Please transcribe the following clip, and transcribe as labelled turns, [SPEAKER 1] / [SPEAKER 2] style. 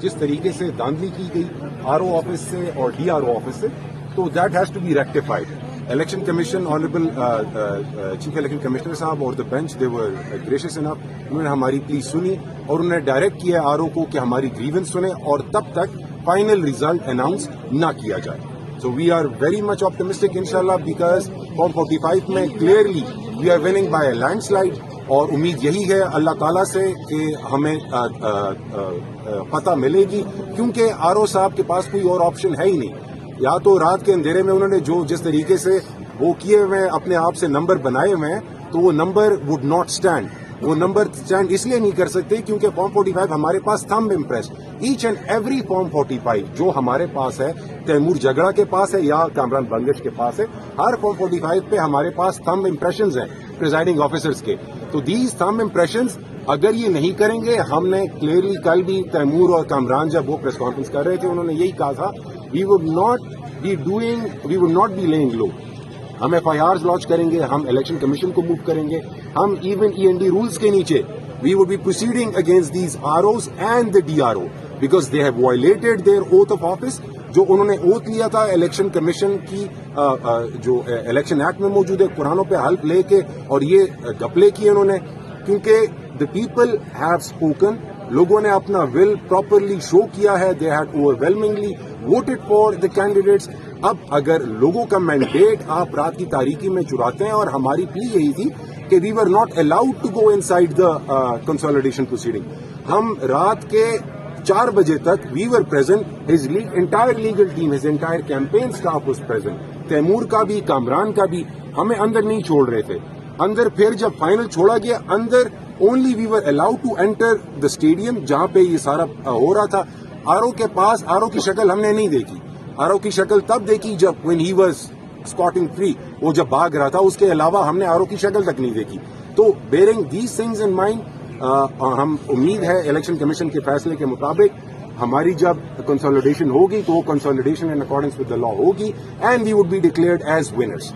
[SPEAKER 1] جس طریقے سے دھاندلی کی گئی آر او آفس سے اور ڈی آر او آفس سے، تو that has to be rectified. Election commission honourable chief election commissioner صاحب اور دا بینچ دے ور گریشیس انف، انہوں نے ہماری پلی سنی اور انہوں نے ڈائریکٹ کیا آر او کو کہ ہماری گریونس سنیں اور تب تک فائنل ریزلٹ اناؤنس نہ کیا جائے. So we are very much optimistic inshallah because Form 45 میں clearly we are winning by a landslide اور امید یہی ہے اللہ تعالیٰ سے کہ ہمیں فتح ملے گی، کیونکہ آر او صاحب کے پاس کوئی اور آپشن ہے ہی نہیں. یا تو رات کے اندھیرے میں انہوں نے جس طریقے سے وہ کیے ہوئے ہیں اپنے آپ سے نمبر بنائے ہوئے ہیں، تو وہ نمبر وڈ ناٹ اسٹینڈ. وہ نمبر اسٹینڈ اس لیے نہیں کر سکتے کیونکہ فارم 45 ہمارے پاس thumb impression and every form 45 جو ہمارے پاس ہے، تیمور جگڑا کے پاس ہے یا کامران بنگش کے پاس ہے، ہر فارم 45 پہ ہمارے پاس تھمب امپریشنز ہیں پریزائڈنگ آفیسرز کے. تو دیز تھمب امپریشنز اگر یہ نہیں کریں گے، ہم نے کلیئرلی کل بھی تیمور اور کامران جب وہ پریس کانفرنس کر رہے تھے انہوں نے یہی کہا تھا we would not be lying low. ہم ایف آئی آرز لانچ کریں گے، ہم الیکشن کمیشن کو موو کریں گے، ہم even E N D rules کے نیچے we would be proceeding against these R Os and the D R O because they have violated their oath of office. جو انہوں نے اوتھ لیا تھا الیکشن کمیشن کی جو الیکشن ایکٹ میں موجود ہے، قرآنوں پہ حلف لے کے اور یہ گپلے کیے انہوں نے، کیونکہ دا پیپل ہیو اسپوکن. لوگوں نے اپنا ول پراپرلی شو کیا ہے، they had overwhelmingly voted for the candidates. اب اگر لوگوں کا مینڈیٹ آپ رات کی تاریکی میں چراتے ہیں، اور ہماری پلی یہی تھی کہ we were not allowed to go inside the consolidation proceeding. ہم رات کے 4 بجے تک we were present, his entire legal team, his entire campaign staff was present, Taimur کا بھی کامران کا بھی. ہمیں اندر نہیں چھوڑ رہے تھے. اندر پھر جب فائنل چھوڑا گیا، اندر only we were allowed to enter the stadium جہاں پہ یہ سارا ہو رہا تھا. آر او کے پاس آر او کی شکل ہم نے نہیں دیکھی. آر او کی شکل تب دیکھی جب when he was squatting free، وہ جب بھاگ رہا تھا. اس کے علاوہ ہم نے آر او کی شکل تک نہیں دیکھی. تو bearing these things in mind، ہم امید ہے الیکشن کمیشن کے فیصلے کے مطابق ہماری جب کنسالیڈیشن ہوگی تو وہ consolidation in accordance with the law ہوگی and we would be declared as winners.